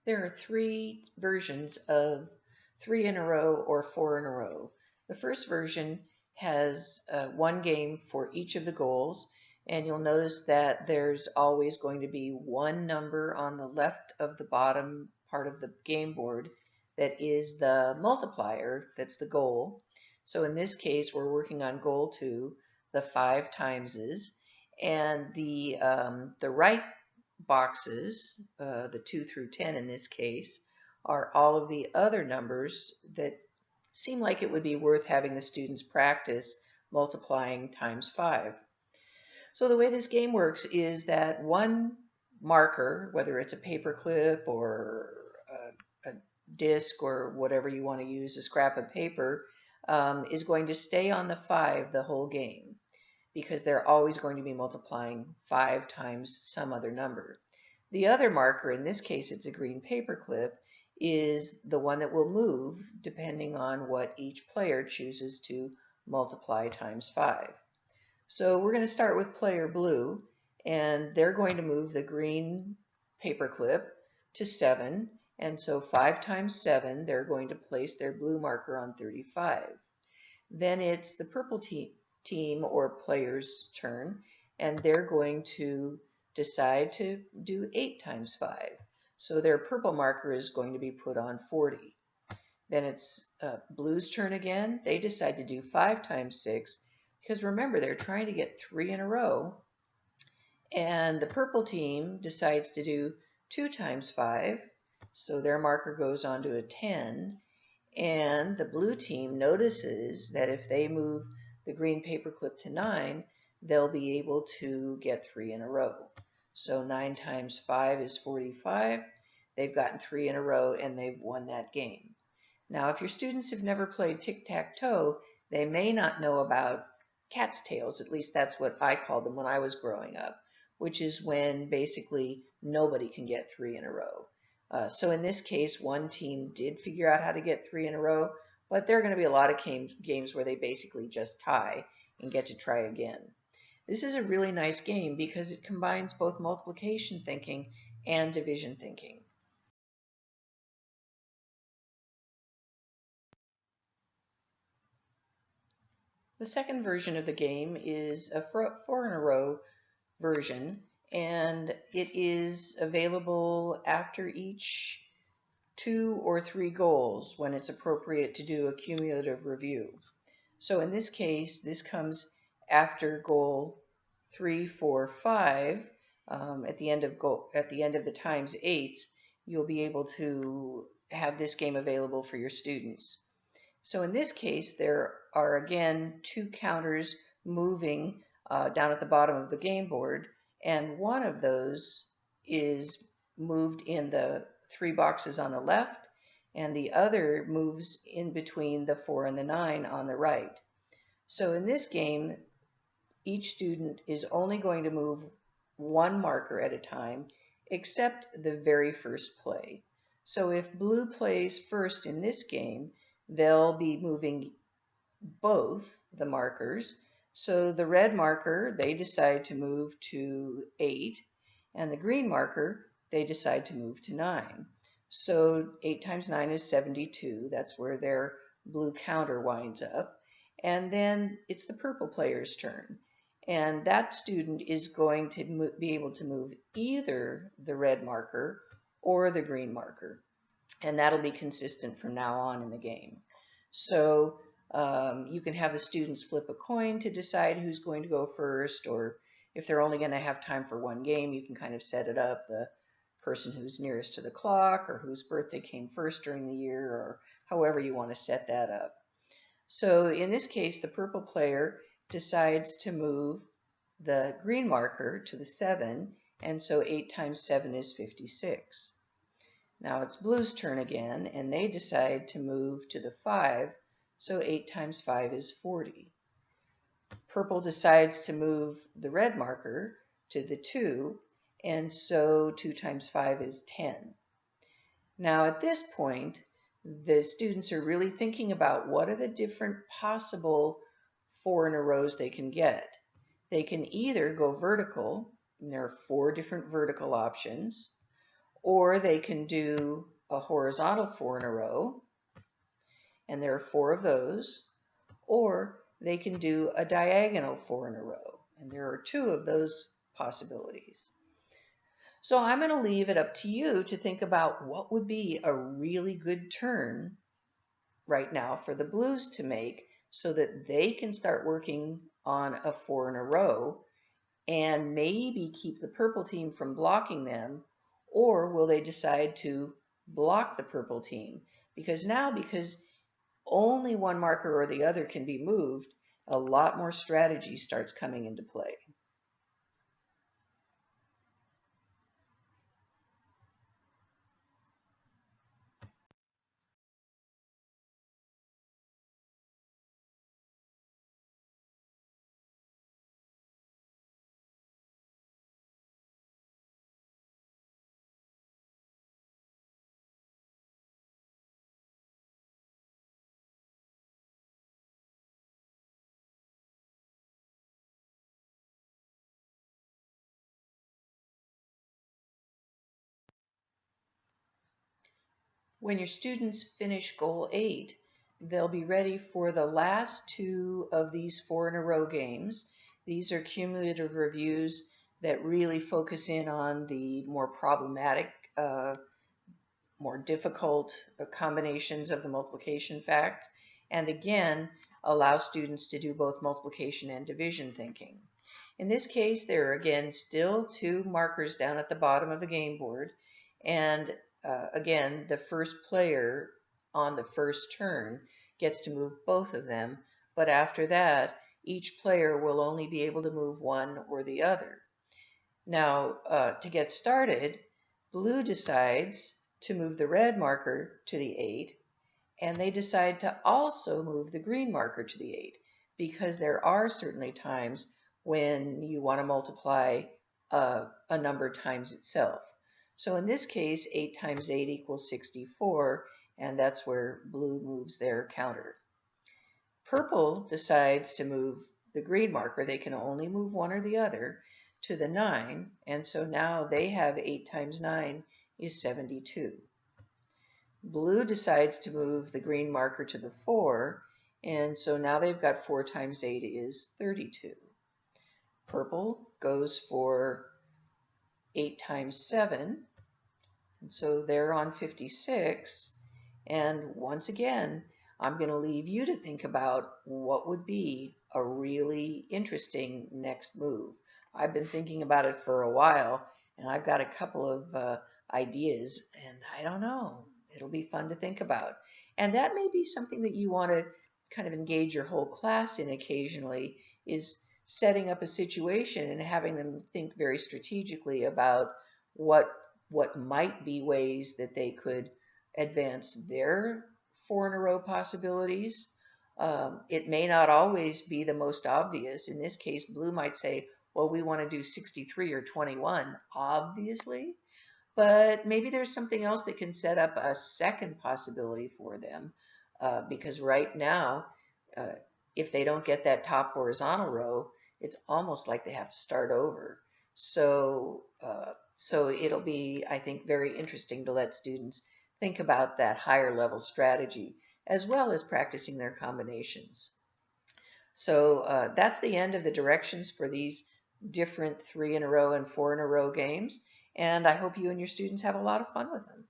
There are three versions of 3 in a row or 4 in a row. The first version has one game for each of the goals, and you'll notice that there's always going to be one number on the left of the bottom part of the game board that is the multiplier, that's the goal. So in this case, we're working on goal 2, the 5 timeses, and the right boxes, the 2 through 10 in this case, are all of the other numbers that seem like it would be worth having the students practice multiplying times 5. So the way this game works is that one marker, whether it's a paper clip or a disc or whatever you want to use, a scrap of paper, is going to stay on the 5 the whole game, because they're always going to be multiplying 5 times some other number. The other marker, in this case it's a green paper clip, is the one that will move depending on what each player chooses to multiply times 5. So we're going to start with player blue, and they're going to move the green paper clip to 7, and so 5 times 7, they're going to place their blue marker on 35. Then it's the purple team or player's turn, and they're going to decide to do 8 times 5. So their purple marker is going to be put on 40. Then it's blue's turn again. They decide to do 5 times 6, because remember, they're trying to get 3 in a row. And the purple team decides to do 2 times 5, so their marker goes on to a 10. And the blue team notices that if they move the green paper clip to 9, they'll be able to get 3 in a row. So 9 times 5 is 45. They've gotten 3 in a row and they've won that game. Now, if your students have never played tic-tac-toe, they may not know about cat's tails. At least that's what I called them when I was growing up, which is when basically nobody can get 3 in a row. So in this case, one team did figure out how to get 3 in a row, but there are going to be a lot of games where they basically just tie and get to try again. This is a really nice game because it combines both multiplication thinking and division thinking. The second version of the game is a 4 in a row version, and it is available after each 2 or 3 goals when it's appropriate to do a cumulative review. So in this case, this comes after goal 3, 4, 5. At the end of the times 8s, you'll be able to have this game available for your students. So in this case, there are again 2 counters moving down at the bottom of the game board, and one of those is moved in the 3 boxes on the left, and the other moves in between the 4 and the 9 on the right. So in this game, each student is only going to move one marker at a time, except the very first play. So if blue plays first in this game, they'll be moving both the markers. So the red marker, they decide to move to 8, and the green marker, they decide to move to 9. So 8 times 9 is 72. That's where their blue counter winds up. And then it's the purple player's turn. And that student is going to be able to move either the red marker or the green marker. And that'll be consistent from now on in the game. So you can have the students flip a coin to decide who's going to go first, or if they're only going to have time for one game, you can kind of set it up, the person who's nearest to the clock or whose birthday came first during the year, or however you want to set that up. So in this case, the purple player decides to move the green marker to the 7, and so 8 times 7 is 56. Now it's blue's turn again, and they decide to move to the 5, so 8 times 5 is 40. Purple decides to move the red marker to the 2, and so 2 times 5 is 10. Now at this point, the students are really thinking about what are the different possible 4 in a rows they can get. They can either go vertical, and there are 4 different vertical options, Or they can do a horizontal 4 in a row, and there are 4 of those. Or they can do a diagonal 4 in a row, and there are 2 of those possibilities. So I'm going to leave it up to you to think about what would be a really good turn right now for the Blues to make so that they can start working on a 4 in a row and maybe keep the purple team from blocking them, or will they decide to block the purple team? Because now, because only one marker or the other can be moved, a lot more strategy starts coming into play. When your students finish goal 8, they'll be ready for the last 2 of these 4 in a row games. These are cumulative reviews that really focus in on the more problematic, more difficult combinations of the multiplication facts, and again, allow students to do both multiplication and division thinking. In this case, there are again still 2 markers down at the bottom of the game board, and again, the first player on the first turn gets to move both of them, but after that, each player will only be able to move one or the other. Now, to get started, blue decides to move the red marker to the 8, and they decide to also move the green marker to the 8, because there are certainly times when you want to multiply a number times itself. So in this case, 8 times 8 equals 64, and that's where blue moves their counter. Purple decides to move the green marker, they can only move one or the other, to the 9, and so now they have 8 times 9 is 72. Blue decides to move the green marker to the 4, and so now they've got 4 times 8 is 32. Purple goes for 8 times 7, and so they're on 56. And once again, I'm going to leave you to think about what would be a really interesting next move. I've been thinking about it for a while, and I've got a couple of ideas, and I don't know. It'll be fun to think about. And that may be something that you want to kind of engage your whole class in occasionally, is setting up a situation and having them think very strategically about what might be ways that they could advance their 4 in a row possibilities. It may not always be the most obvious. In this case, blue might say, well, we want to do 63 or 21, obviously, but maybe there's something else that can set up a second possibility for them, because right now, uh, if they don't get that top horizontal row, it's almost like they have to start over. So it'll be, I think, very interesting to let students think about that higher level strategy as well as practicing their combinations. So that's the end of the directions for these different 3 in a row and 4 in a row games. And I hope you and your students have a lot of fun with them.